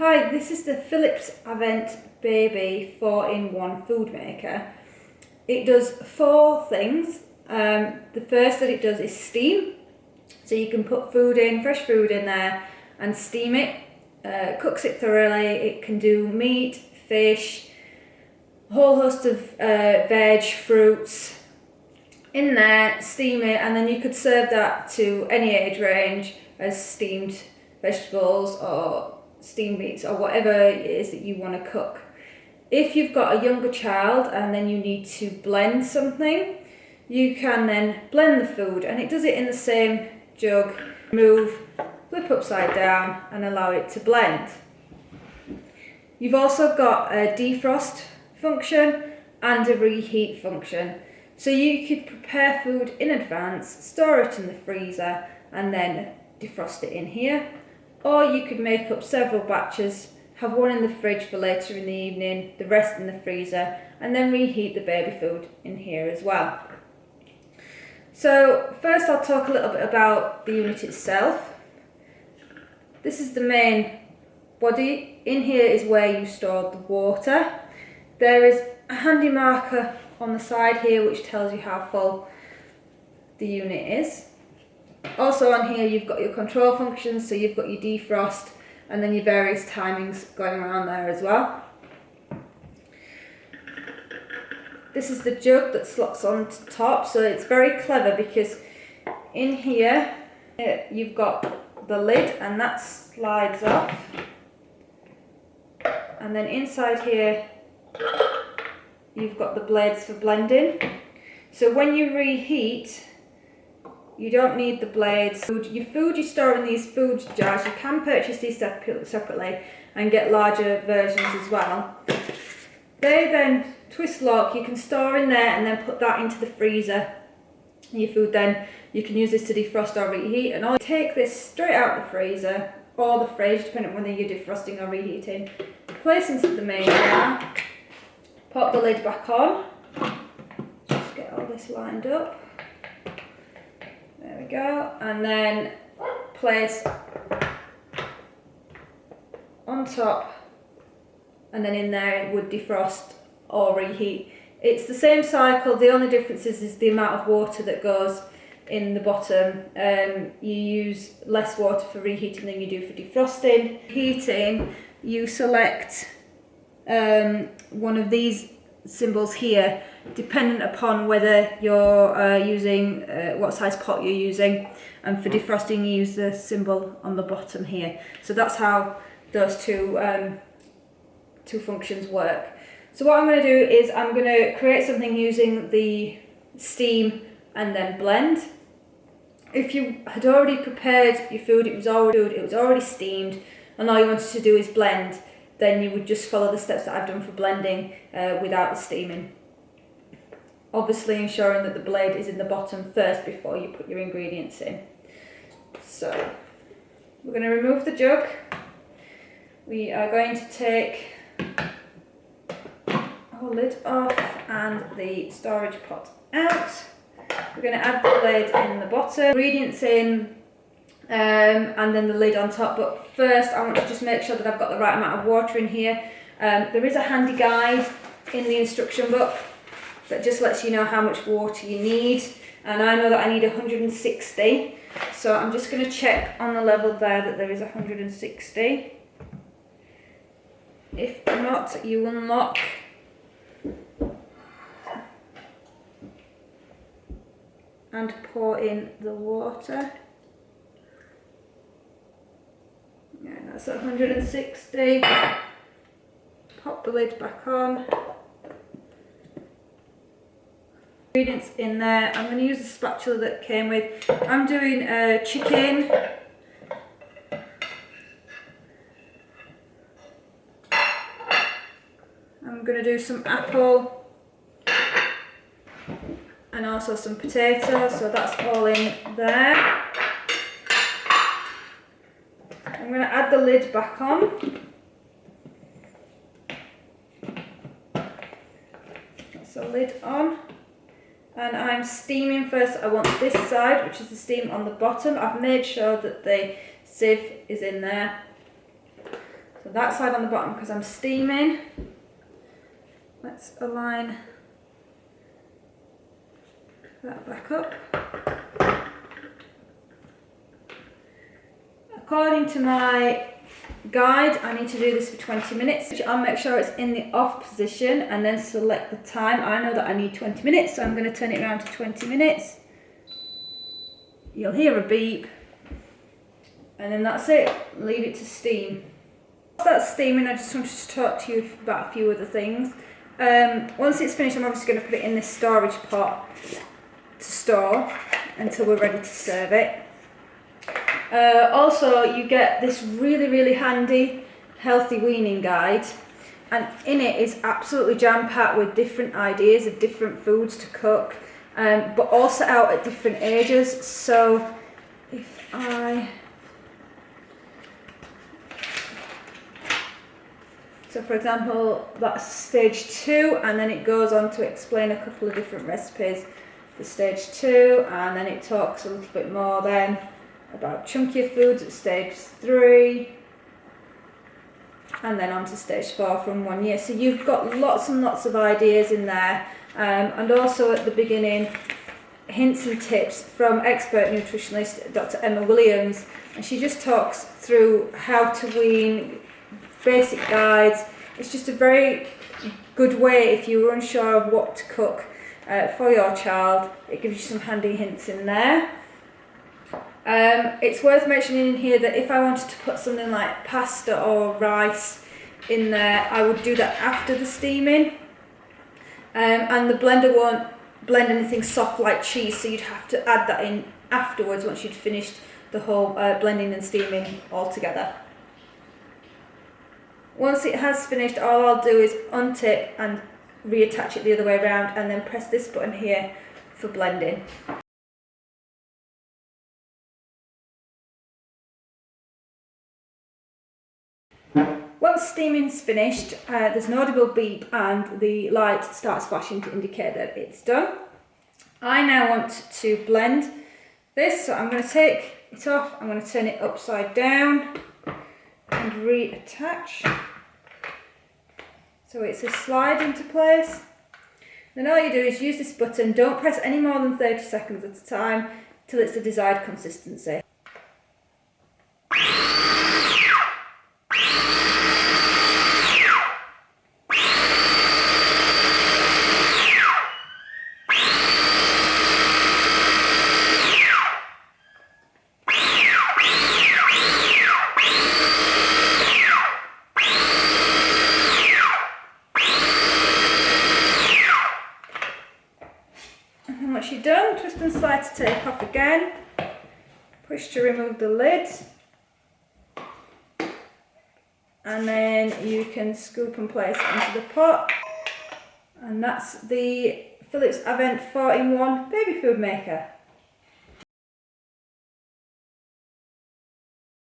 Hi, this is the Philips Avent Baby 4-in-1 food maker. It does 4 things. The first that it does is steam. So you can put food in, fresh food in there and steam it. Cooks it thoroughly. It can do meat, fish, a whole host of veg, fruits in there, steam it, and then you could serve that to any age range as steamed vegetables or steamed meats or whatever it is that you want to cook. If you've got a younger child and then you need to blend something, you can then blend the food, and it does it in the same jug. Move, flip upside down and allow it to blend. You've also got a defrost function and a reheat function. So you could prepare food in advance, store it in the freezer and then defrost it in here. Or you could make up several batches, have one in the fridge for later in the evening, the rest in the freezer, and then reheat the baby food in here as well. So first I'll talk a little bit about the unit itself. This is the main body. In here is where you store the water. There is a handy marker on the side here which tells you how full the unit is. Also on here you've got your control functions, so you've got your defrost and then your various timings going around there as well. This is the jug that slots on top, so it's very clever because in here you've got the lid and that slides off, and then inside here you've got the blades for blending. So when you reheat, you don't need the blades. Your food you store in these food jars. You can purchase these separately and get larger versions as well. They then twist lock. You can store in there and then put that into the freezer. Your food then, you can use this to defrost or reheat. And I'll take this straight out the freezer or the fridge, depending on whether you're defrosting or reheating. Place into the main jar. Pop the lid back on. Just get all this lined up. There we go, and then place on top, and then in there it would defrost or reheat. It's the same cycle, the only difference is the amount of water that goes in the bottom. You use less water for reheating than you do for defrosting. Heating, you select one of these symbols here, dependent upon whether you're using what size pot you're using, and for defrosting you use the symbol on the bottom here. So that's how those two functions work. So what I'm going to do is I'm going to create something using the steam and then blend. If you had already prepared your food, it was already steamed, and all you wanted to do is blend, then you would just follow the steps that I've done for blending without the steaming. Obviously ensuring that the blade is in the bottom first before you put your ingredients in. So we're going to remove the jug. We are going to take our lid off and the storage pot out. We're going to add the blade in the bottom, ingredients in, and then the lid on top. But first I want to just make sure that I've got the right amount of water in here. There is a handy guide in the instruction book that just lets you know how much water you need, and I know that I need 160, so I'm just going to check on the level there that there is 160. If not, you will knock and pour in the water. Yeah, that's 160. Pop the lid back on. Ingredients in there. I'm going to use the spatula that came with. I'm doing chicken. I'm going to do some apple and also some potato, so that's all in there. I'm going to add the lid back on. That's the lid on. And I'm steaming first. I want this side, which is the steam on the bottom. I've made sure that the sieve is in there. So put that side on the bottom because I'm steaming. Let's align that back up. According to my guide, I need to do this for 20 minutes. I'll make sure it's in the off position and then select the time. I know that I need 20 minutes, so I'm going to turn it around to 20 minutes. You'll hear a beep, and then that's it. Leave it to steam. Whilst that's steaming, I just wanted to talk to you about a few other things. Once it's finished, I'm obviously going to put it in this storage pot to store until we're ready to serve it. Also, you get this really handy healthy weaning guide, and in it is absolutely jam-packed with different ideas of different foods to cook, but all set out at different ages. So for example, that's stage 2, and then it goes on to explain a couple of different recipes for stage 2, and then it talks a little bit more then about chunkier foods at stage 3, and then on to stage 4 from 1 year. So you've got lots and lots of ideas in there, and also at the beginning, hints and tips from expert nutritionist Dr. Emma Williams, and she just talks through how to wean, basic guides. It's just a very good way if you're unsure of what to cook for your child. It gives you some handy hints in there. It's worth mentioning in here that if I wanted to put something like pasta or rice in there, I would do that after the steaming, and the blender won't blend anything soft like cheese, so you'd have to add that in afterwards once you'd finished the whole blending and steaming all together. Once it has finished, all I'll do is untip and reattach it the other way around, and then press this button here for blending. Once steaming's finished, there's an audible beep and the light starts flashing to indicate that it's done. I now want to blend this, so I'm going to take it off, I'm going to turn it upside down and reattach. So it's a slide into place. Then all you do is use this button, don't press any more than 30 seconds at a time till it's the desired consistency. And once you're done, twist and slide to take off again, push to remove the lid, and then you can scoop and place it into the pot. And that's the Philips Avent 4-in-1 baby food maker.